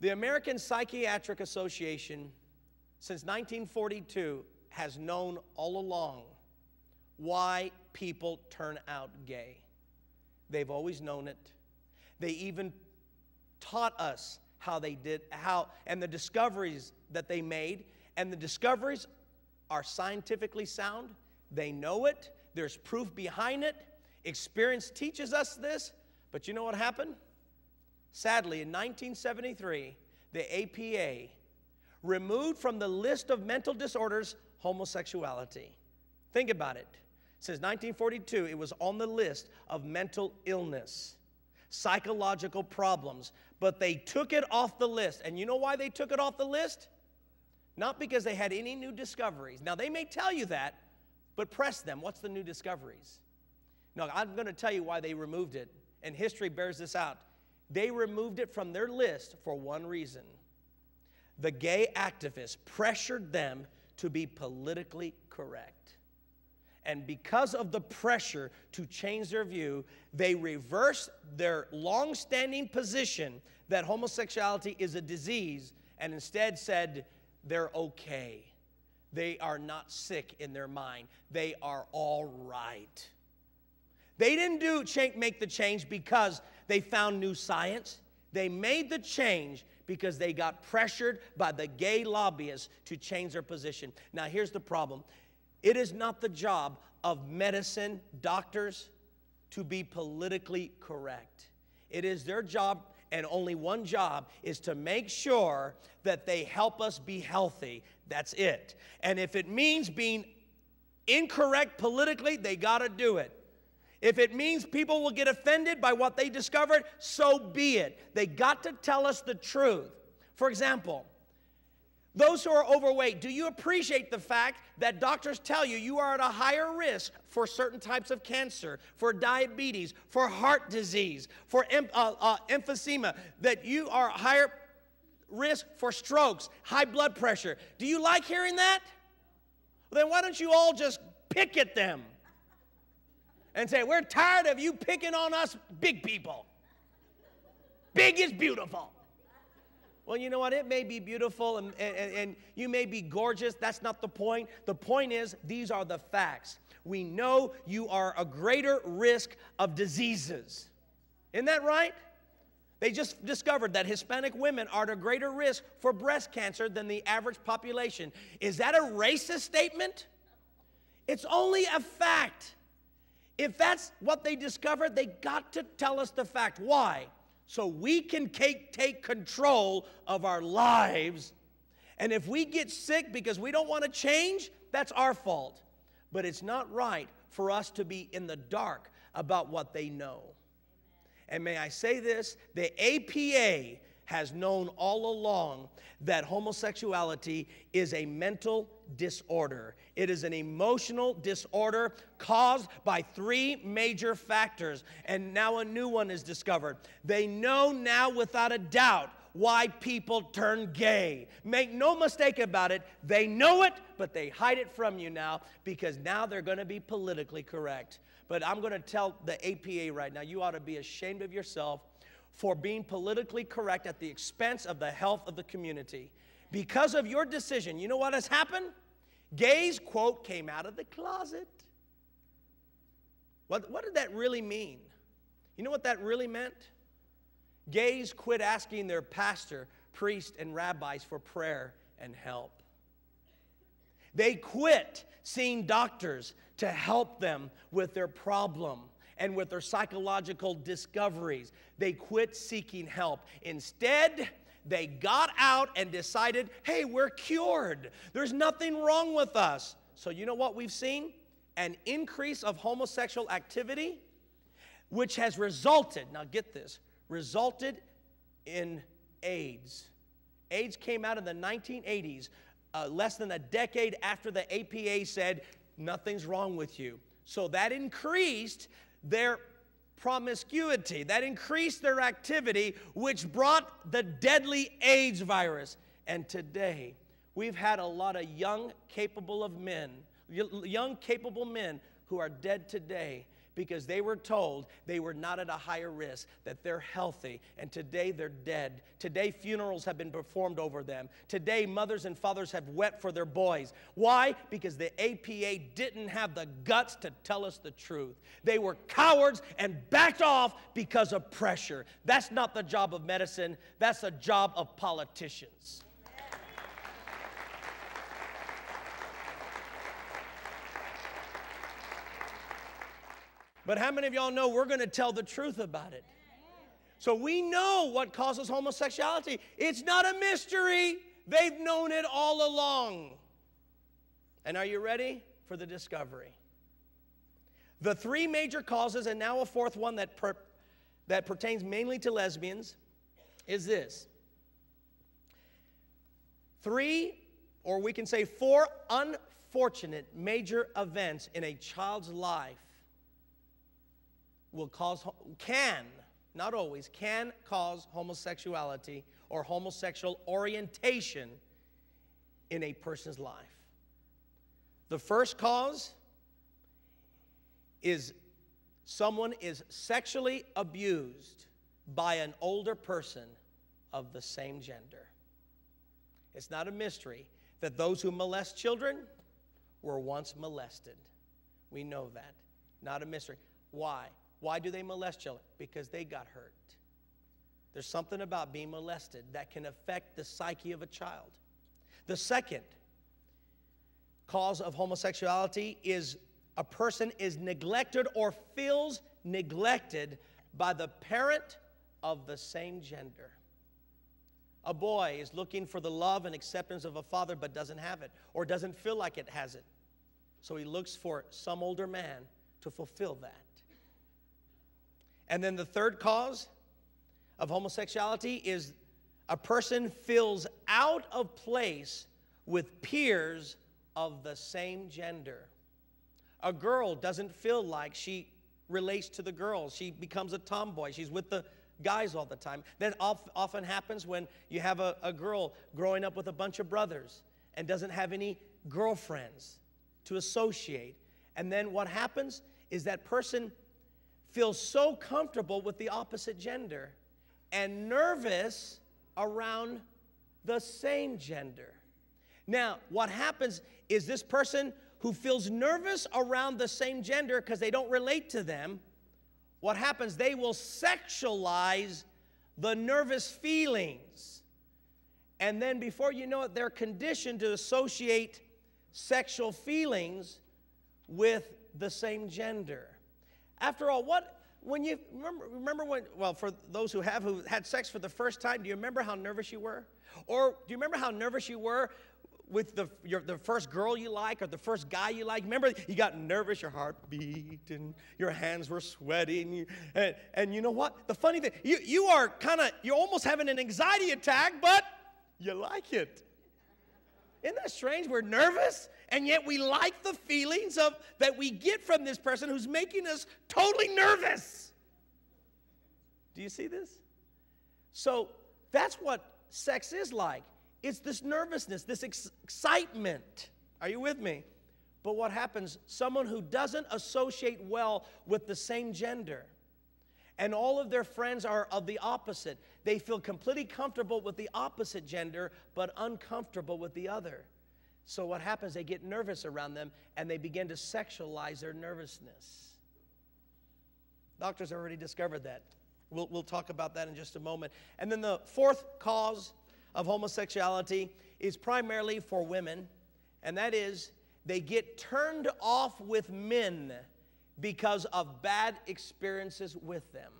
The American Psychiatric Association, since 1942, has known all along why people turn out gay. They've always known it. They even taught us how they did, and the discoveries that they made, and the discoveries are scientifically sound. They know it. There's proof behind it. Experience teaches us this. But you know what happened? Sadly, in 1973, the APA removed from the list of mental disorders homosexuality. Think about it. Since 1942, it was on the list of mental illness, psychological problems, but they took it off the list. And you know why they took it off the list? Not because they had any new discoveries. Now, they may tell you that, but press them. What's the new discoveries? No, I'm going to tell you why they removed it, and history bears this out. They removed it from their list for one reason. The gay activists pressured them to be politically correct. And because of the pressure to change their view, they reversed their long-standing position that homosexuality is a disease and instead said they're okay. They are not sick in their mind. They are all right. They didn't make the change because they found new science. They made the change because they got pressured by the gay lobbyists to change their position. Now, here's the problem. It is not the job of medicine, doctors, to be politically correct. It is their job, and only one job, is to make sure that they help us be healthy. That's it. And if it means being incorrect politically, they got to do it. If it means people will get offended by what they discovered, so be it. They got to tell us the truth. For example, those who are overweight, do you appreciate the fact that doctors tell you you are at a higher risk for certain types of cancer, for diabetes, for heart disease, for emphysema, that you are higher risk for strokes, high blood pressure? Do you like hearing that? Well, then why don't you all just pick at them and say, we're tired of you picking on us big people. Big is beautiful. Well, you know what? It may be beautiful and you may be gorgeous. That's not the point. The point is, these are the facts. We know you are a greater risk of diseases. Isn't that right? They just discovered that Hispanic women are at a greater risk for breast cancer than the average population. Is that a racist statement? It's only a fact. If that's what they discovered, they got to tell us the fact. Why? So we can take control of our lives. And if we get sick because we don't want to change, that's our fault. But it's not right for us to be in the dark about what they know. And may I say this, the APA has known all along that homosexuality is a mental disorder. It is an emotional disorder caused by three major factors, and now a new one is discovered. They know now without a doubt why people turn gay. Make no mistake about it, they know it, but they hide it from you now because now they're going to be politically correct. But I'm going to tell the APA right now, you ought to be ashamed of yourself for being politically correct at the expense of the health of the community. Because of your decision, you know what has happened? Gays, quote, came out of the closet. What did that really mean? You know what that really meant? Gays quit asking their pastor, priest, and rabbis for prayer and help. They quit seeing doctors to help them with their problem and with their psychological discoveries. They quit seeking help. Instead, they got out and decided, hey, we're cured. There's nothing wrong with us. So you know what we've seen? An increase of homosexual activity, which has resulted, now get this, resulted in AIDS. AIDS came out in the 1980s, less than a decade after the APA said, nothing's wrong with you. So that increased their promiscuity, that increased their activity, which brought the deadly AIDS virus. And today, we've had a lot of young, capable men who are dead today because they were told they were not at a higher risk, that they're healthy, and today they're dead. Today funerals have been performed over them. Today mothers and fathers have wept for their boys. Why? Because the APA didn't have the guts to tell us the truth. They were cowards and backed off because of pressure. That's not the job of medicine. That's the job of politicians. But how many of y'all know we're going to tell the truth about it? So we know what causes homosexuality. It's not a mystery. They've known it all along. And are you ready for the discovery? The three major causes, and now a fourth one that pertains mainly to lesbians, is this. 3, or we can say 4 unfortunate major events in a child's life can, not always, can cause homosexuality or homosexual orientation in a person's life. The first cause is someone is sexually abused by an older person of the same gender. It's not a mystery that those who molest children were once molested. We know that. Not a mystery. Why? Why do they molest children? Because they got hurt. There's something about being molested that can affect the psyche of a child. The second cause of homosexuality is a person is neglected or feels neglected by the parent of the same gender. A boy is looking for the love and acceptance of a father but doesn't have it or doesn't feel like it has it. So he looks for some older man to fulfill that. And then the third cause of homosexuality is a person feels out of place with peers of the same gender. A girl doesn't feel like she relates to the girls. She becomes a tomboy. She's with the guys all the time. That often happens when you have a girl growing up with a bunch of brothers and doesn't have any girlfriends to associate. And then what happens is that person feels so comfortable with the opposite gender and nervous around the same gender. Now, what happens is this person who feels nervous around the same gender because they don't relate to them, what happens, they will sexualize the nervous feelings. And then before you know it, they're conditioned to associate sexual feelings with the same gender. After all, when you remember when, well, for those who had sex for the first time, do you remember how nervous you were? Or do you remember how nervous you were with the first girl you like or the first guy you like? Remember, you got nervous, your heart beat, and your hands were sweating. And you know what? The funny thing, you're almost having an anxiety attack, but you like it. Isn't that strange? We're nervous, and yet we like the feelings that we get from this person who's making us totally nervous. Do you see this? So that's what sex is like. It's this nervousness, this excitement. Are you with me? But what happens? Someone who doesn't associate well with the same gender, and all of their friends are of the opposite. They feel completely comfortable with the opposite gender, but uncomfortable with the other. So what happens? They get nervous around them, and they begin to sexualize their nervousness. Doctors have already discovered that. We'll talk about that in just a moment. And then the fourth cause of homosexuality is primarily for women, and that is they get turned off with men because of bad experiences with them.